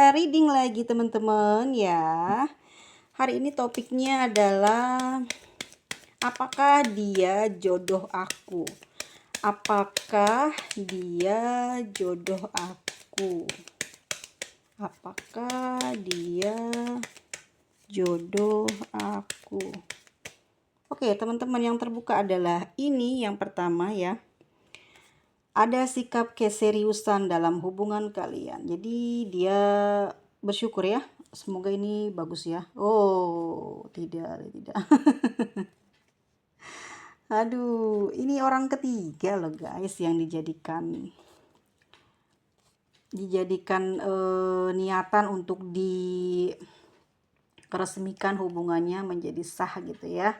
reading lagi teman-teman ya. Hari ini topiknya adalah apakah dia jodoh aku? Apakah dia jodoh aku? Apakah dia jodoh aku? Oke, teman-teman, yang terbuka adalah ini yang pertama ya. Ada sikap keseriusan dalam hubungan kalian. Jadi dia bersyukur ya. Semoga ini bagus ya. Oh, tidak. Aduh, ini orang ketiga loh guys yang dijadikan niatan untuk diresmikan hubungannya menjadi sah gitu ya.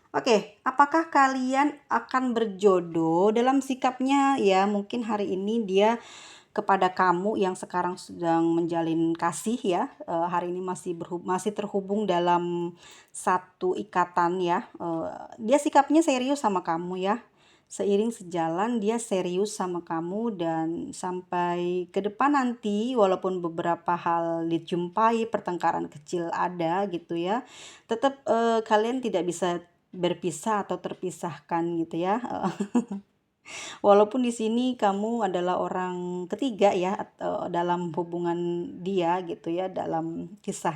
Oke, apakah kalian akan berjodoh dalam sikapnya ya? Mungkin hari ini dia kepada kamu yang sekarang sedang menjalin kasih ya. Hari ini masih terhubung dalam satu ikatan ya. Dia sikapnya serius sama kamu ya. Seiring sejalan dia serius sama kamu, dan sampai ke depan nanti walaupun beberapa hal dijumpai, pertengkaran kecil ada gitu ya, tetap kalian tidak bisa berpisah atau terpisahkan gitu ya. Walaupun di sini kamu adalah orang ketiga ya, dalam hubungan dia gitu ya, dalam kisah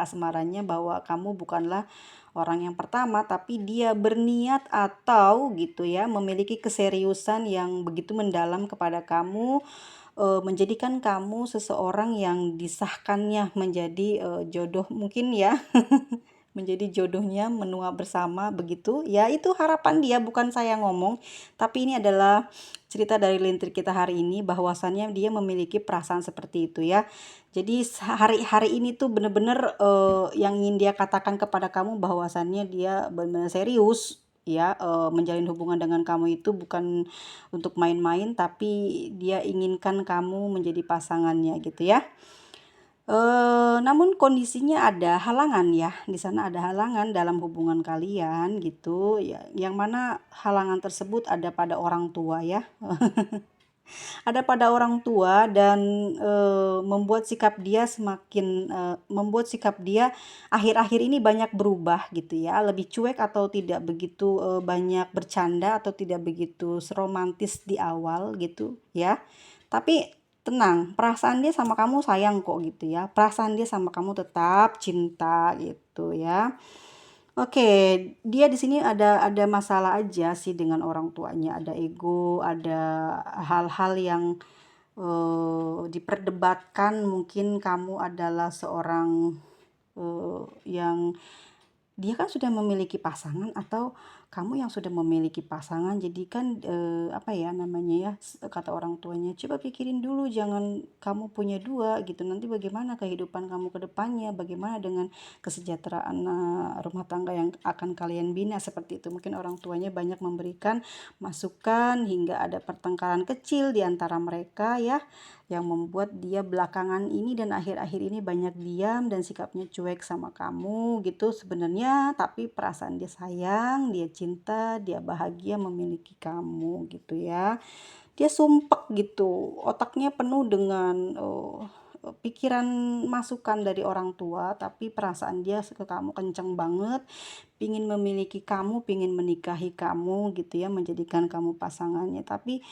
asmaranya, bahwa kamu bukanlah orang yang pertama, tapi dia berniat atau gitu ya, memiliki keseriusan yang begitu mendalam kepada kamu, menjadikan kamu seseorang yang disahkannya menjadi jodoh mungkin ya. Menjadi jodohnya menua bersama begitu ya. Itu harapan dia, bukan saya ngomong, tapi ini adalah cerita dari lintir kita hari ini, bahwasannya dia memiliki perasaan seperti itu ya. Jadi hari ini tuh bener-bener yang ingin dia katakan kepada kamu, bahwasannya dia benar-benar serius ya, menjalin hubungan dengan kamu itu bukan untuk main-main, tapi dia inginkan kamu menjadi pasangannya gitu ya. Namun kondisinya ada halangan ya, di sana ada halangan dalam hubungan kalian gitu ya, yang mana halangan tersebut ada pada orang tua ya. Ada pada orang tua, dan membuat sikap dia akhir-akhir ini banyak berubah gitu ya, lebih cuek atau tidak begitu banyak bercanda, atau tidak begitu romantis di awal gitu ya. Tapi tenang, perasaan dia sama kamu sayang kok gitu ya. Perasaan dia sama kamu tetap cinta gitu ya. Oke, dia di sini ada masalah aja sih dengan orang tuanya, ada ego, ada hal-hal yang diperdebatkan. Mungkin kamu adalah seorang yang dia kan sudah memiliki pasangan, atau kamu yang sudah memiliki pasangan. Jadi kan apa ya namanya ya, kata orang tuanya, coba pikirin dulu, jangan kamu punya dua gitu, nanti bagaimana kehidupan kamu ke depannya, bagaimana dengan kesejahteraan rumah tangga yang akan kalian bina, seperti itu. Mungkin orang tuanya banyak memberikan masukan hingga ada pertengkaran kecil di antara mereka ya, yang membuat dia belakangan ini dan akhir-akhir ini banyak diam dan sikapnya cuek sama kamu gitu sebenarnya. Tapi perasaan dia sayang, dia cinta, dia bahagia memiliki kamu gitu ya. Dia sumpek gitu, otaknya penuh dengan pikiran masukan dari orang tua, tapi perasaan dia ke kamu kenceng banget, pingin memiliki kamu, pingin menikahi kamu gitu ya, menjadikan kamu pasangannya. Tapi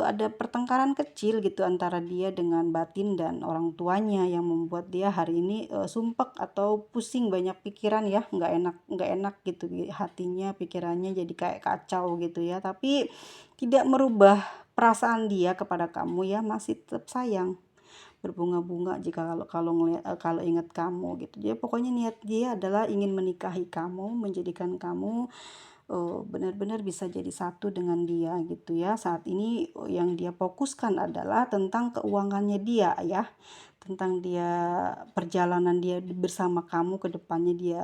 ada pertengkaran kecil gitu antara dia dengan batin dan orang tuanya, yang membuat dia hari ini sumpek atau pusing, banyak pikiran ya, nggak enak gitu hatinya, pikirannya jadi kayak kacau gitu ya. Tapi tidak merubah perasaan dia kepada kamu ya, masih tetap sayang, berbunga-bunga jika kalau ingat kamu gitu. Dia pokoknya niat dia adalah ingin menikahi kamu, menjadikan kamu benar-benar bisa jadi satu dengan dia gitu ya. Saat ini yang dia fokuskan adalah tentang keuangannya dia ya, tentang perjalanan dia bersama kamu ke depannya. Dia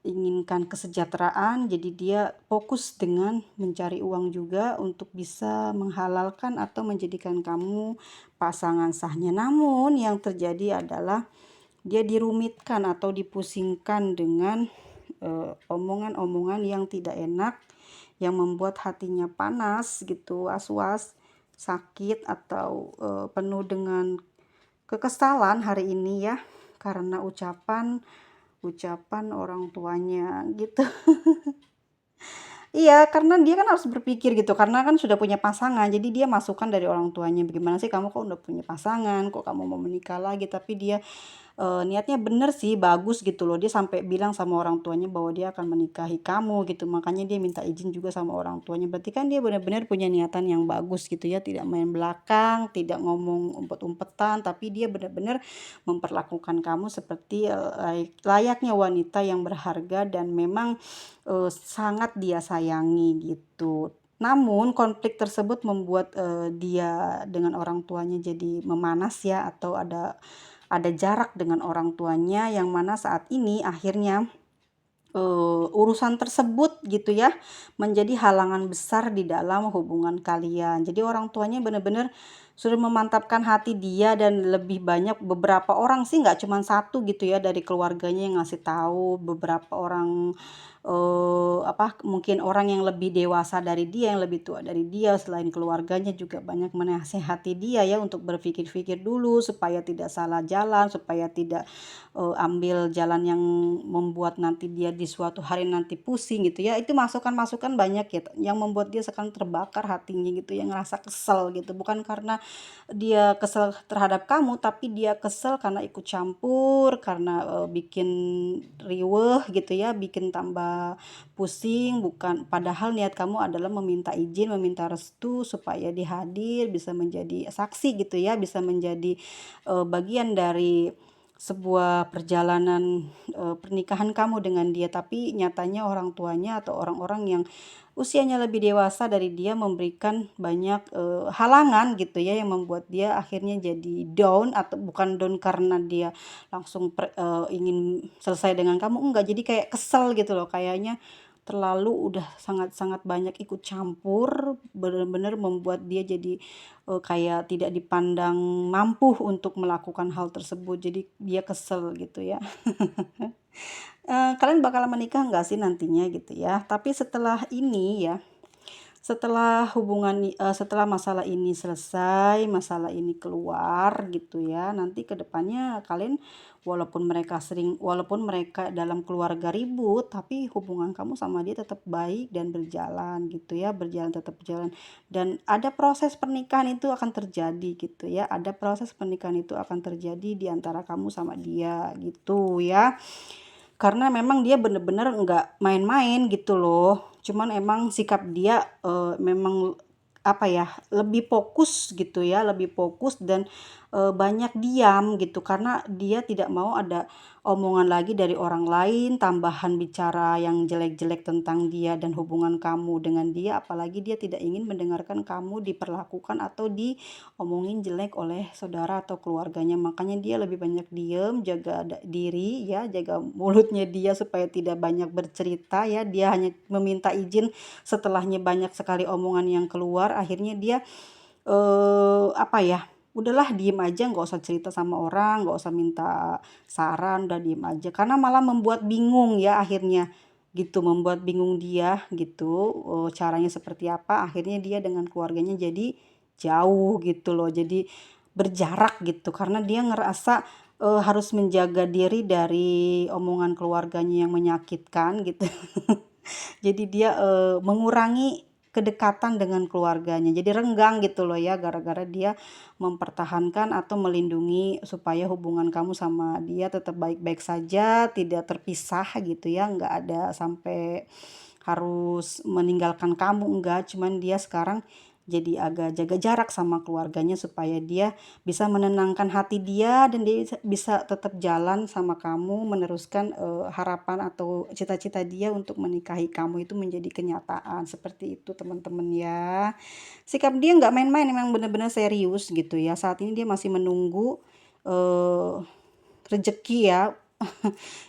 inginkan kesejahteraan, jadi dia fokus dengan mencari uang juga untuk bisa menghalalkan atau menjadikan kamu pasangan sahnya. Namun yang terjadi adalah dia dirumitkan atau dipusingkan dengan omongan-omongan yang tidak enak, yang membuat hatinya panas gitu, was-was, sakit, atau penuh dengan kekesalan hari ini ya, karena ucapan ucapan orang tuanya gitu. Iya, karena dia kan harus berpikir gitu, karena kan sudah punya pasangan, jadi dia masukan dari orang tuanya, "Bagaimana sih kamu kok udah punya pasangan, kok kamu mau menikah lagi?" Tapi dia niatnya bener sih, bagus gitu loh. Dia sampai bilang sama orang tuanya bahwa dia akan menikahi kamu gitu. Makanya dia minta izin juga sama orang tuanya. Berarti kan dia benar-benar punya niatan yang bagus gitu ya, tidak main belakang, tidak ngomong umpet-umpetan, tapi dia benar-benar memperlakukan kamu seperti layaknya wanita yang berharga dan memang sangat dia sayangi gitu. Namun konflik tersebut membuat dia dengan orang tuanya jadi memanas ya, atau ada jarak dengan orang tuanya, yang mana saat ini akhirnya urusan tersebut gitu ya menjadi halangan besar di dalam hubungan kalian. Jadi orang tuanya benar-benar sudah memantapkan hati dia, dan lebih banyak beberapa orang sih, nggak cuma satu gitu ya dari keluarganya yang ngasih tahu. Beberapa orang mungkin orang yang lebih dewasa dari dia, yang lebih tua dari dia, selain keluarganya juga banyak menasehati dia ya untuk berpikir-pikir dulu supaya tidak salah jalan, supaya tidak ambil jalan yang membuat nanti dia di suatu hari nanti pusing gitu ya. Itu masukan-masukan banyak ya, yang membuat dia sekarang terbakar hatinya gitu, yang ngerasa kesel gitu. Bukan karena dia kesel terhadap kamu, tapi dia kesel karena ikut campur, karena bikin riweuh gitu ya, bikin tambah pusing. Bukan, padahal niat kamu adalah meminta izin, meminta restu supaya dia hadir, bisa menjadi saksi gitu ya, bisa menjadi bagian dari sebuah perjalanan pernikahan kamu dengan dia. Tapi nyatanya orang tuanya atau orang-orang yang usianya lebih dewasa dari dia memberikan banyak halangan gitu ya, yang membuat dia akhirnya jadi down. Atau bukan down karena dia langsung ingin selesai dengan kamu, enggak, jadi kayak kesel gitu loh, kayaknya terlalu udah sangat-sangat banyak ikut campur, benar-benar membuat dia jadi kayak tidak dipandang mampu untuk melakukan hal tersebut, jadi dia kesel gitu ya. Kalian bakalan menikah nggak sih nantinya gitu ya? Tapi setelah ini ya, setelah masalah ini selesai, masalah ini keluar gitu ya, nanti ke depannya kalian, walaupun mereka dalam keluarga ribut, tapi hubungan kamu sama dia tetap baik dan berjalan gitu ya, tetap berjalan. Dan ada proses pernikahan itu akan terjadi gitu ya, ada proses pernikahan itu akan terjadi di antara kamu sama dia gitu ya. Karena memang dia bener-bener nggak main-main gitu loh. Cuman emang sikap dia memang apa ya, lebih fokus gitu ya, lebih fokus dan banyak diam gitu, karena dia tidak mau ada omongan lagi dari orang lain, tambahan bicara yang jelek-jelek tentang dia dan hubungan kamu dengan dia, apalagi dia tidak ingin mendengarkan kamu diperlakukan atau diomongin jelek oleh saudara atau keluarganya. Makanya dia lebih banyak diem, jaga diri ya, jaga mulutnya dia supaya tidak banyak bercerita ya. Dia hanya meminta izin, setelahnya banyak sekali omongan yang keluar, akhirnya dia apa ya, udahlah diem aja, nggak usah cerita sama orang, nggak usah minta saran, udah diem aja. Karena malah membuat bingung ya akhirnya gitu, membuat bingung dia gitu, caranya seperti apa. Akhirnya dia dengan keluarganya jadi jauh gitu loh, jadi berjarak gitu, karena dia ngerasa harus menjaga diri dari omongan keluarganya yang menyakitkan gitu. Jadi dia mengurangi kedekatan dengan keluarganya, jadi renggang gitu loh ya, gara-gara dia mempertahankan atau melindungi supaya hubungan kamu sama dia tetap baik-baik saja, tidak terpisah gitu ya, nggak ada sampai harus meninggalkan kamu, enggak. Cuman dia sekarang jadi agak jaga jarak sama keluarganya supaya dia bisa menenangkan hati dia, dan dia bisa tetap jalan sama kamu, meneruskan harapan atau cita-cita dia untuk menikahi kamu itu menjadi kenyataan. Seperti itu teman-teman ya. Sikap dia nggak main-main, memang benar-benar serius gitu ya. Saat ini dia masih menunggu eh, rezeki ya.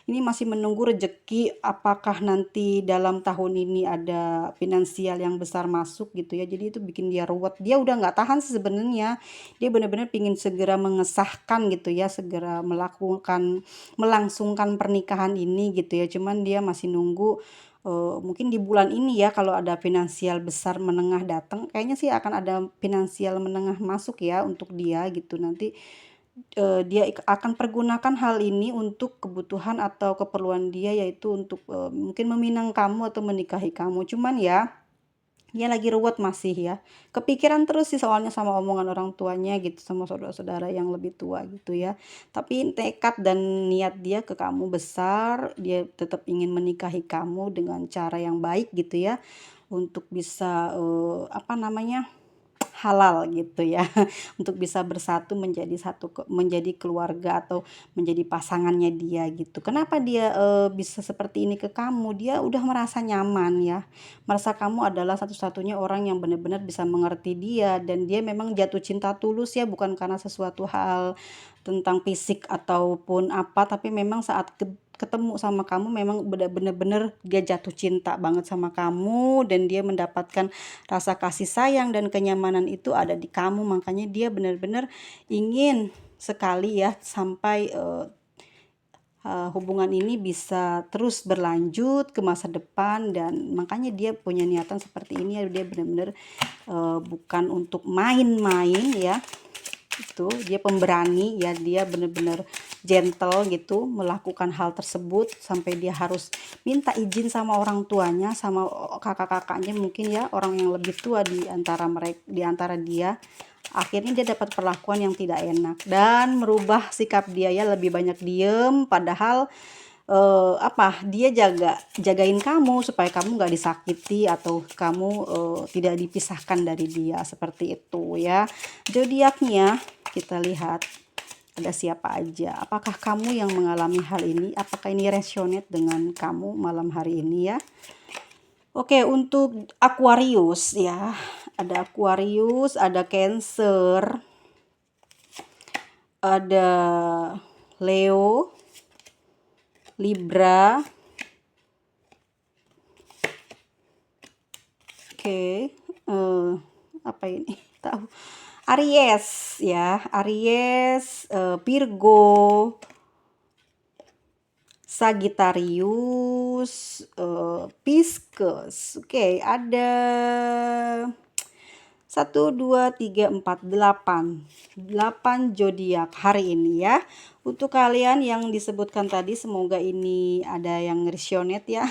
Ini masih menunggu rezeki, apakah nanti dalam tahun ini ada finansial yang besar masuk gitu ya. Jadi itu bikin dia ruwet. Dia udah nggak tahan sih sebenarnya. Dia benar-benar pingin segera mengesahkan gitu ya, segera melangsungkan pernikahan ini gitu ya. Cuman dia masih nunggu mungkin di bulan ini ya, kalau ada finansial besar menengah datang, kayaknya sih akan ada finansial menengah masuk ya untuk dia gitu nanti. dia akan pergunakan hal ini untuk kebutuhan atau keperluan dia, yaitu untuk, mungkin meminang kamu atau menikahi kamu. Cuman ya, dia lagi ruwet masih ya. Kepikiran terus sih soalnya sama omongan orang tuanya gitu, sama saudara-saudara yang lebih tua gitu ya. Tapi tekad dan niat dia ke kamu besar, dia tetap ingin menikahi kamu dengan cara yang baik gitu ya. Untuk bisa, apa namanya, halal gitu ya. Untuk bisa bersatu menjadi menjadi keluarga atau menjadi pasangannya dia gitu. Kenapa dia, bisa seperti ini ke kamu? Dia udah merasa nyaman ya, merasa kamu adalah satu-satunya orang yang benar-benar bisa mengerti dia, dan dia memang jatuh cinta tulus ya, bukan karena sesuatu hal tentang fisik ataupun apa, tapi memang saat ketemu sama kamu memang benar-benar dia jatuh cinta banget sama kamu, dan dia mendapatkan rasa kasih sayang dan kenyamanan itu ada di kamu. Makanya dia benar-benar ingin sekali ya sampai hubungan ini bisa terus berlanjut ke masa depan, dan makanya dia punya niatan seperti ini ya. Dia benar-benar bukan untuk main-main ya, itu dia pemberani ya, dia benar-benar gentle gitu melakukan hal tersebut, sampai dia harus minta izin sama orang tuanya, sama kakak-kakaknya mungkin ya, orang yang lebih tua di antara mereka, di antara dia. Akhirnya dia dapat perlakuan yang tidak enak dan merubah sikap dia ya, lebih banyak diem, padahal dia jagain kamu supaya kamu nggak disakiti atau kamu tidak dipisahkan dari dia, seperti itu ya. Zodiaknya kita lihat ada siapa aja. Apakah kamu yang mengalami hal ini? Apakah ini resonate dengan kamu malam hari ini ya? Oke, untuk Aquarius ya. Ada Aquarius, ada Cancer, ada Leo, Libra. Oke, apa ini? Tahu. Aries ya, Aries, Virgo, Sagittarius, Pisces. Oke, ada 8 zodiak hari ini ya. Untuk kalian yang disebutkan tadi, semoga ini ada yang resonate ya.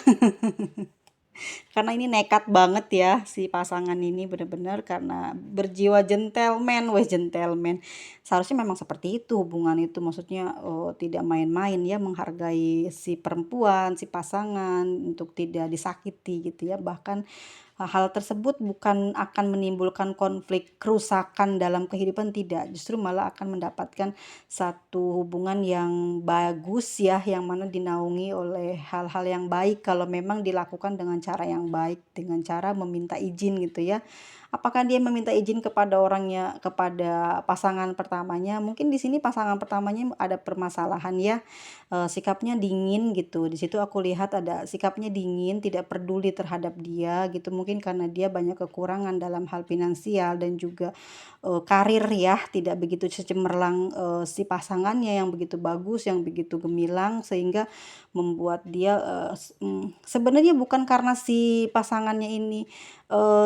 Karena ini nekat banget ya si pasangan ini, bener-bener karena berjiwa gentleman, gentleman. Seharusnya memang seperti itu hubungan itu, maksudnya tidak main-main ya, menghargai si perempuan, si pasangan untuk tidak disakiti gitu ya. Bahkan hal tersebut bukan akan menimbulkan konflik, kerusakan dalam kehidupan, tidak. Justru malah akan mendapatkan satu hubungan yang bagus ya, yang mana dinaungi oleh hal-hal yang baik kalau memang dilakukan dengan cara yang baik, dengan cara meminta izin gitu ya. Apakah dia meminta izin kepada orangnya, kepada pasangan pertamanya? Mungkin di sini pasangan pertamanya ada permasalahan ya, sikapnya dingin gitu. Di situ aku lihat ada sikapnya dingin, tidak peduli terhadap dia gitu. Mungkin karena dia banyak kekurangan dalam hal finansial dan juga karir ya, tidak begitu cemerlang si pasangannya yang begitu bagus, yang begitu gemilang, sehingga membuat dia sebenarnya bukan karena si pasangannya ini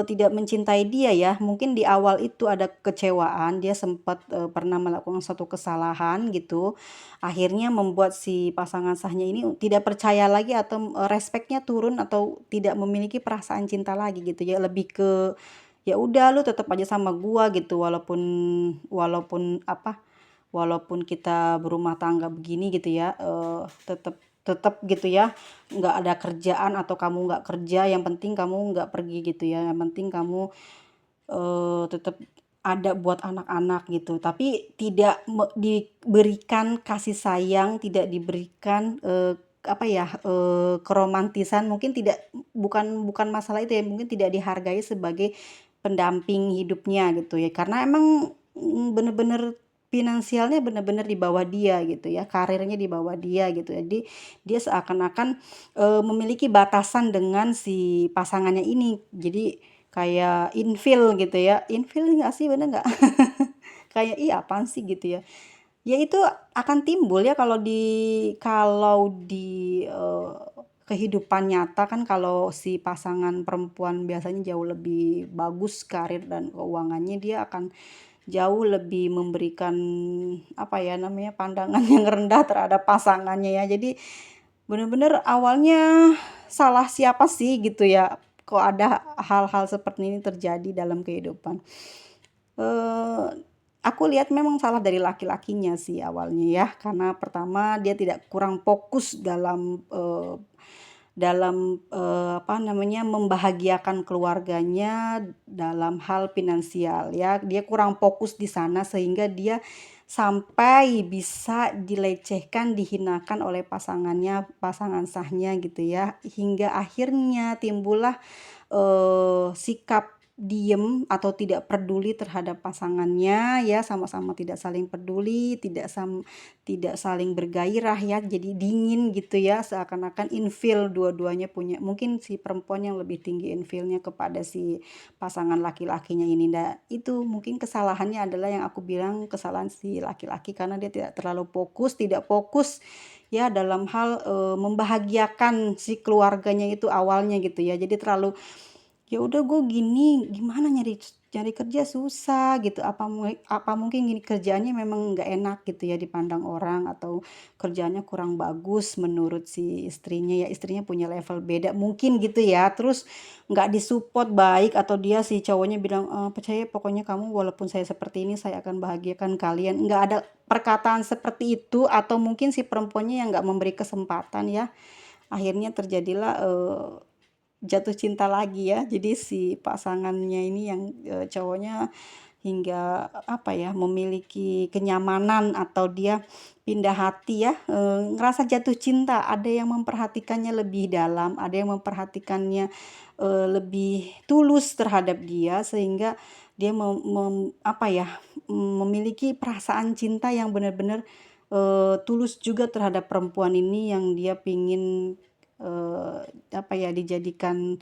tidak mencintai dia ya. Mungkin di awal itu ada kekecewaan, dia sempat pernah melakukan suatu kesalahan gitu. Akhirnya membuat si pasangan sahnya ini tidak percaya lagi, atau respeknya turun, atau tidak memiliki perasaan cinta lagi gitu ya. Lebih ke ya udah lu tetap aja sama gua gitu, walaupun walaupun apa walaupun kita berumah tangga begini gitu ya, tetap tetap gitu ya, nggak ada kerjaan atau kamu nggak kerja, yang penting kamu nggak pergi gitu ya, yang penting kamu tetap ada buat anak-anak gitu. Tapi tidak diberikan kasih sayang, tidak diberikan keromantisan, mungkin tidak, bukan masalah itu ya, mungkin tidak dihargai sebagai pendamping hidupnya gitu ya. Karena emang bener-bener finansialnya bener-bener di bawah dia gitu ya, karirnya di bawah dia gitu. Jadi dia seakan-akan memiliki batasan dengan si pasangannya ini. Jadi kayak infil gitu ya. Infil nggak sih, bener nggak? Kayak iya apaan sih gitu ya. Ya itu akan timbul ya kalau di kehidupan nyata kan, kalau si pasangan perempuan biasanya jauh lebih bagus karir dan keuangannya, dia akan jauh lebih memberikan, apa ya namanya, pandangan yang rendah terhadap pasangannya ya. Jadi bener-bener awalnya salah siapa sih gitu ya, kok ada hal-hal seperti ini terjadi dalam kehidupan. Eee, aku lihat memang salah dari laki-lakinya sih awalnya ya, karena pertama dia tidak kurang fokus dalam, apa namanya, membahagiakan keluarganya dalam hal finansial ya. Dia kurang fokus di sana sehingga dia sampai bisa dilecehkan, dihinakan oleh pasangannya, pasangan sahnya gitu ya. Hingga akhirnya timbullah sikap diem atau tidak peduli terhadap pasangannya ya, sama-sama tidak saling peduli, tidak saling bergairah ya, jadi dingin gitu ya, seakan-akan ilfil dua-duanya punya, mungkin si perempuan yang lebih tinggi ilfilnya kepada si pasangan laki-lakinya ini. Nah, itu mungkin kesalahannya adalah yang aku bilang kesalahan si laki-laki karena dia tidak terlalu fokus, tidak fokus ya dalam hal, membahagiakan si keluarganya itu awalnya gitu ya. Jadi terlalu, ya udah gue gini, gimana nyari kerja susah gitu, apa mungkin gini kerjaannya memang nggak enak gitu ya dipandang orang, atau kerjaannya kurang bagus menurut si istrinya ya, istrinya punya level beda mungkin gitu ya, terus nggak disupport baik, atau dia si cowoknya bilang, "Percaya pokoknya kamu walaupun saya seperti ini saya akan bahagiakan kalian." Nggak ada perkataan seperti itu, atau mungkin si perempuannya yang nggak memberi kesempatan ya, akhirnya terjadilah, jatuh cinta lagi ya. Jadi si pasangannya ini yang, cowoknya hingga apa ya, memiliki kenyamanan atau dia pindah hati ya, ngerasa jatuh cinta. Ada yang memperhatikannya lebih dalam, ada yang memperhatikannya, lebih tulus terhadap dia, sehingga dia apa ya, memiliki perasaan cinta yang benar-benar, tulus juga terhadap perempuan ini yang dia pingin, apa ya, dijadikan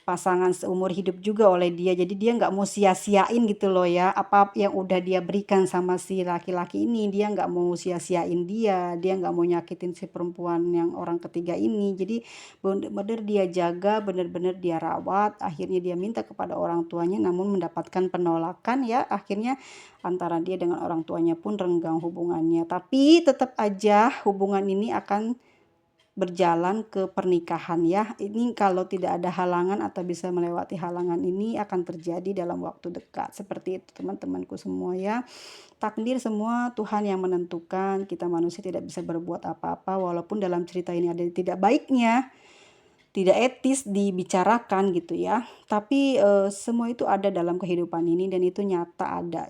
pasangan seumur hidup juga oleh dia. Jadi dia nggak mau sia-siain gitu loh ya, apa yang udah dia berikan sama si laki-laki ini, dia nggak mau sia-siain dia nggak mau nyakitin si perempuan yang orang ketiga ini. Jadi bener-bener dia jaga, bener-bener dia rawat, akhirnya dia minta kepada orang tuanya namun mendapatkan penolakan ya, akhirnya antara dia dengan orang tuanya pun renggang hubungannya. Tapi tetap aja hubungan ini akan berjalan ke pernikahan ya. Ini kalau tidak ada halangan atau bisa melewati halangan ini akan terjadi dalam waktu dekat. Seperti itu teman-temanku semua ya. Takdir semua Tuhan yang menentukan. Kita manusia tidak bisa berbuat apa-apa, walaupun dalam cerita ini ada tidak baiknya, tidak etis dibicarakan gitu ya. Tapi semua itu ada dalam kehidupan ini dan itu nyata ada.